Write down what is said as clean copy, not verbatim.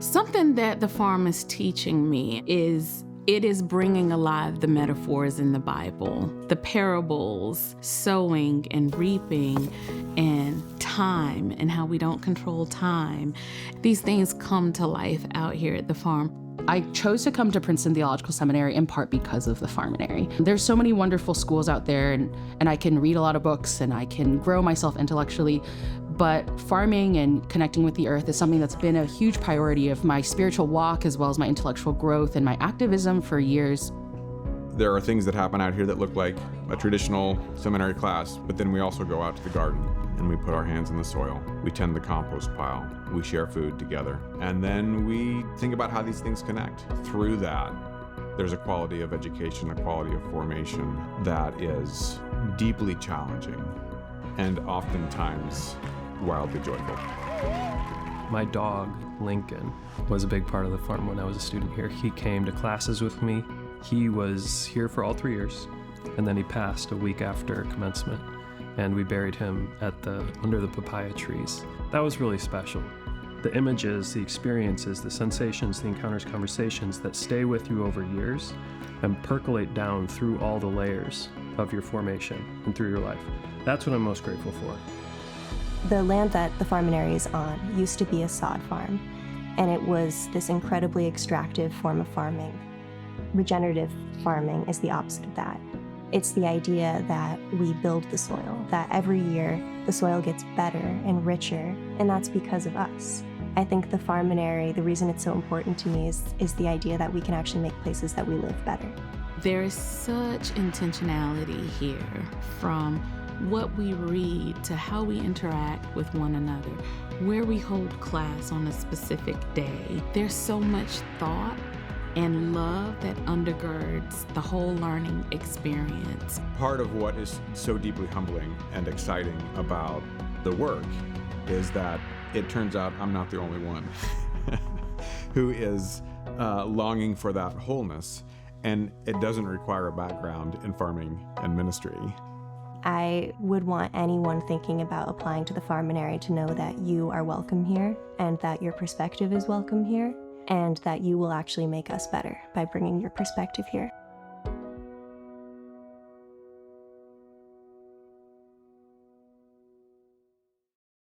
Something that the farm is teaching me is it is bringing alive the metaphors in the Bible, the parables, sowing and reaping, and time, and how we don't control time. These things come to life out here at the farm. I chose to come to Princeton Theological Seminary in part because of the Farminary. There's so many wonderful schools out there, and I can read a lot of books and I can grow myself intellectually, but farming and connecting with the earth is something that's been a huge priority of my spiritual walk as well as my intellectual growth and my activism for years. There are things that happen out here that look like a traditional seminary class, but then we also go out to the garden and we put our hands in the soil. We tend the compost pile. We share food together. And then we think about how these things connect. Through that, there's a quality of education, a quality of formation that is deeply challenging and oftentimes wildly joyful. My dog, Lincoln, was a big part of the farm when I was a student here. He came to classes with me. He was here for all 3 years, and then he passed a week after commencement, and we buried him under the papaya trees. That was really special. The images, the experiences, the sensations, the encounters, conversations that stay with you over years and percolate down through all the layers of your formation and through your life. That's what I'm most grateful for. The land that the Farminary is on used to be a sod farm, and it was this incredibly extractive form of farming. Regenerative farming is the opposite of that. It's the idea that we build the soil, that every year the soil gets better and richer, and that's because of us. I think the Farminary, the reason it's so important to me is the idea that we can actually make places that we live better. There is such intentionality here, from what we read to how we interact with one another, where we hold class on a specific day. There's so much thought and love that undergirds the whole learning experience. Part of what is so deeply humbling and exciting about the work is that it turns out I'm not the only one who is longing for that wholeness, and it doesn't require a background in farming and ministry. I would want anyone thinking about applying to the Farminary to know that you are welcome here, and that your perspective is welcome here, and that you will actually make us better by bringing your perspective here.